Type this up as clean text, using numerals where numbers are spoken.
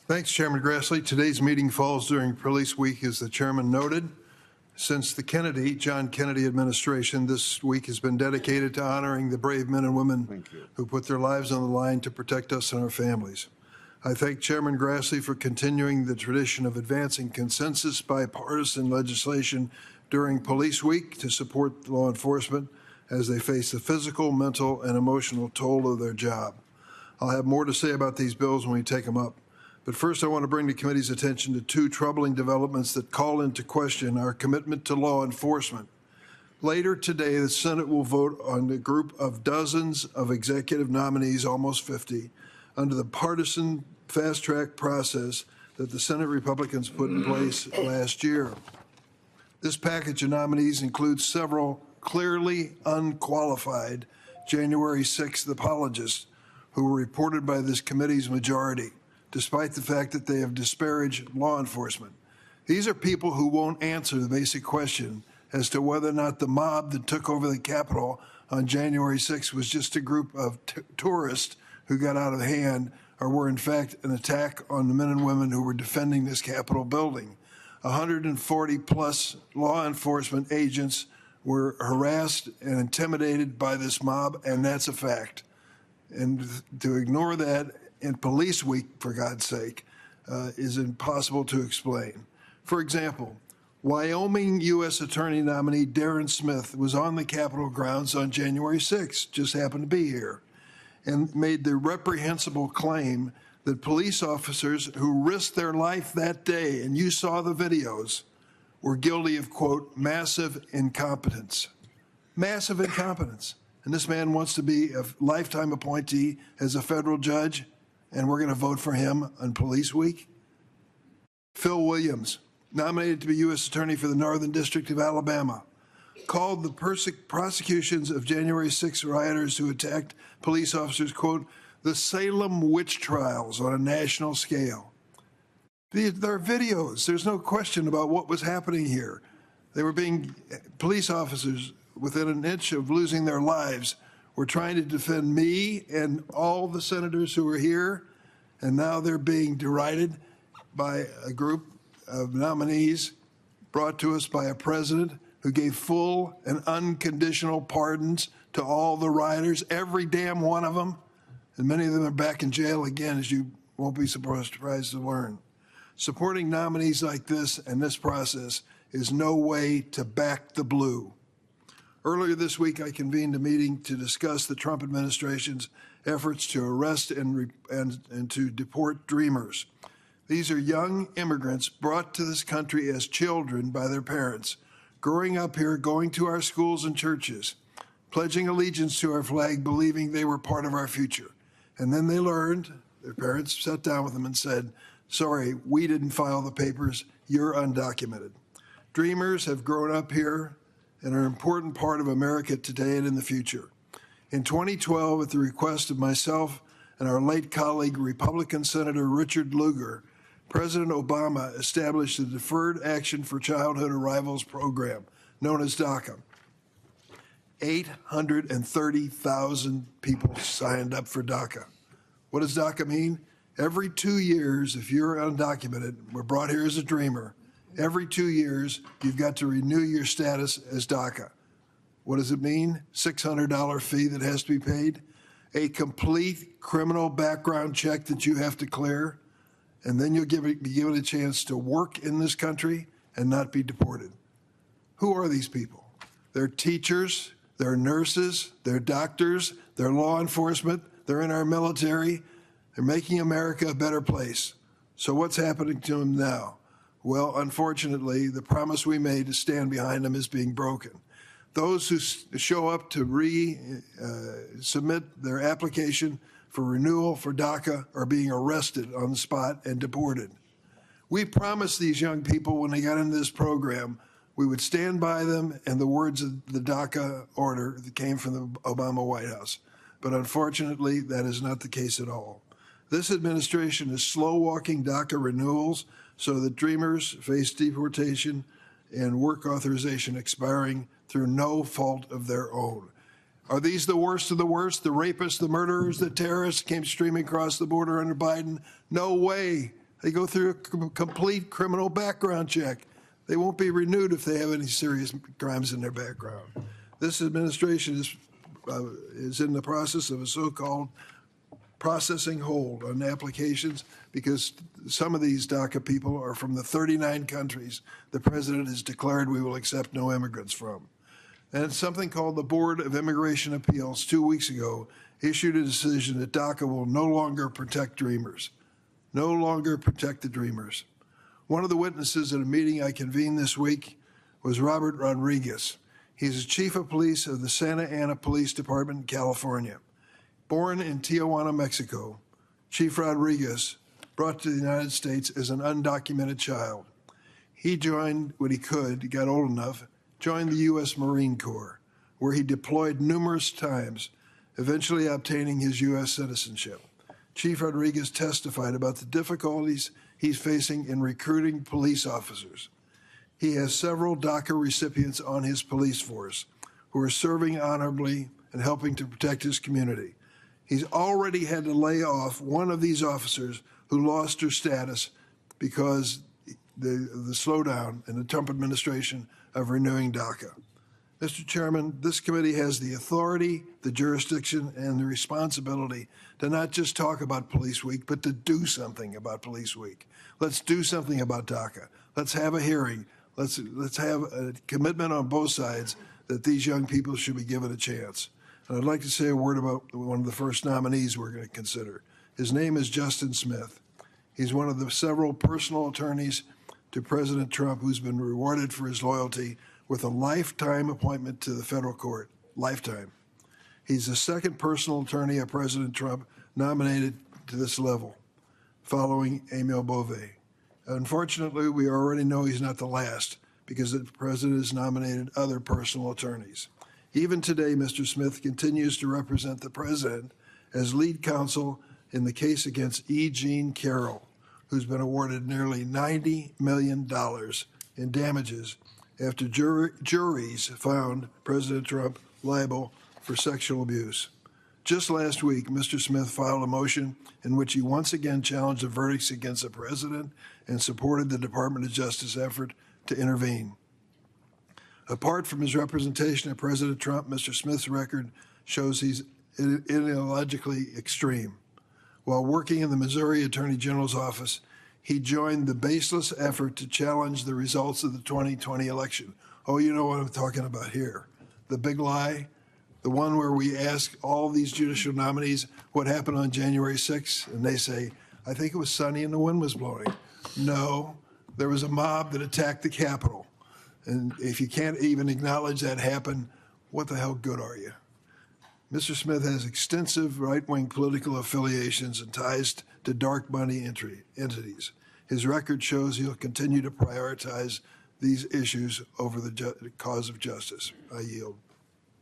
Thanks, Chairman Grassley. Today's meeting falls during Police Week, as the chairman noted. Since the John Kennedy administration, this week has been dedicated to honoring the brave men and women who put their lives on the line to protect us and our families. I thank Chairman Grassley for continuing the tradition of advancing consensus bipartisan legislation during Police Week to support law enforcement as they face the physical, mental, and emotional toll of their job. I'll have more to say about these bills when we take them up. But first, I want to bring the committee's attention to two troubling developments that call into question our commitment to law enforcement. Later today, the Senate will vote on a group of dozens of executive nominees, almost 50, under the partisan fast-track process that the Senate Republicans put in place last year. This package of nominees includes several clearly unqualified January 6th apologists who were reported by this committee's majority, despite the fact that they have disparaged law enforcement. These are people who won't answer the basic question as to whether or not the mob that took over the Capitol on January 6th was just a group of tourists who got out of hand, or were in fact an attack on the men and women who were defending this Capitol building. 140 plus law enforcement agents were harassed and intimidated by this mob, and that's a fact. And to ignore that in Police Week, for God's sake, is impossible to explain. For example, Wyoming U.S. Attorney nominee Darren Smith was on the Capitol grounds on January 6th, just happened to be here, and made the reprehensible claim that police officers who risked their life that day, and you saw the videos, were guilty of, quote, massive incompetence. Massive incompetence. And this man wants to be a lifetime appointee as a federal judge, and we're going to vote for him on Police Week. Phil Williams, nominated to be U.S. Attorney for the Northern District of Alabama, called the prosecutions of January 6 rioters who attacked police officers, quote, the Salem witch trials on a national scale. There are videos. There's no question about what was happening here. They were police officers within an inch of losing their lives were trying to defend me and all the senators who were here, and now they're being derided by a group of nominees brought to us by a president who gave full and unconditional pardons to all the rioters, every damn one of them, and many of them are back in jail again, as you won't be surprised to learn. Supporting nominees like this and this process is no way to back the blue. Earlier this week, I convened a meeting to discuss the Trump administration's efforts to arrest and to deport dreamers. These are young immigrants brought to this country as children by their parents, growing up here, going to our schools and churches, pledging allegiance to our flag, believing they were part of our future. And then they learned, their parents sat down with them and said, sorry, we didn't file the papers, you're undocumented. Dreamers have grown up here and are an important part of America today and in the future. In 2012, at the request of myself and our late colleague, Republican Senator Richard Lugar, President Obama established the Deferred Action for Childhood Arrivals program, known as DACA. 830,000 people signed up for DACA. What does DACA mean? Every 2 years, if you're undocumented, we're brought here as a dreamer, every 2 years, you've got to renew your status as DACA. What does it mean? $600 fee that has to be paid, a complete criminal background check that you have to clear, and then you'll be given a chance to work in this country and not be deported. Who are these people? They're teachers, they're nurses, they're doctors, they're law enforcement, they're in our military. They're making America a better place. So what's happening to them now? Well, unfortunately, the promise we made to stand behind them is being broken. Those who show up to submit their application for renewal for DACA are being arrested on the spot and deported. We promised these young people when they got into this program, we would stand by them and the words of the DACA order that came from the Obama White House. But unfortunately, that is not the case at all. This administration is slow-walking DACA renewals so that dreamers face deportation and work authorization expiring through no fault of their own. Are these the worst of the worst? The rapists, the murderers, the terrorists came streaming across the border under Biden? No way. They go through a complete criminal background check. They won't be renewed if they have any serious crimes in their background. This administration is in the process of a so-called processing hold on applications because some of these DACA people are from the 39 countries the president has declared we will accept no immigrants from. And something called the Board of Immigration Appeals 2 weeks ago issued a decision that DACA will no longer protect dreamers. No longer protect the dreamers. One of the witnesses at a meeting I convened this week was Robert Rodriguez. He's the chief of police of the Santa Ana Police Department in California. Born in Tijuana, Mexico, Chief Rodriguez, brought to the United States as an undocumented child. He joined when he could, he got old enough, joined the U.S. Marine Corps, where he deployed numerous times, eventually obtaining his U.S. citizenship. Chief Rodriguez testified about the difficulties he's facing in recruiting police officers. He has several DACA recipients on his police force who are serving honorably and helping to protect his community. He's already had to lay off one of these officers who lost her status because the slowdown in the Trump administration of renewing DACA. Mr. Chairman, this committee has the authority, the jurisdiction, and the responsibility to not just talk about Police Week, but to do something about Police Week. Let's do something about DACA. Let's have a hearing. Let's have a commitment on both sides that these young people should be given a chance. And I'd like to say a word about one of the first nominees we're going to consider. His name is Justin Smith. He's one of the several personal attorneys to President Trump who's been rewarded for his loyalty with a lifetime appointment to the federal court. Lifetime. He's the second personal attorney of President Trump nominated to this level, following Emil Bove. Unfortunately, we already know he's not the last because the president has nominated other personal attorneys. Even today, Mr. Smith continues to represent the president as lead counsel in the case against E. Jean Carroll, who's been awarded nearly $90 million in damages after juries found President Trump liable for sexual abuse. Just last week, Mr. Smith filed a motion in which he once again challenged the verdicts against the president and supported the Department of Justice effort to intervene. Apart from his representation of President Trump, Mr. Smith's record shows he's ideologically extreme. While working in the Missouri Attorney General's office, he joined the baseless effort to challenge the results of the 2020 election. Oh, you know what I'm talking about here. The big lie, the one where we ask all these judicial nominees what happened on January 6th, and they say, I think it was sunny and the wind was blowing. No, there was a mob that attacked the Capitol. And if you can't even acknowledge that happened, what the hell good are you? Mr. Smith has extensive right-wing political affiliations and ties to dark money entities. His record shows he'll continue to prioritize these issues over the cause of justice. I yield.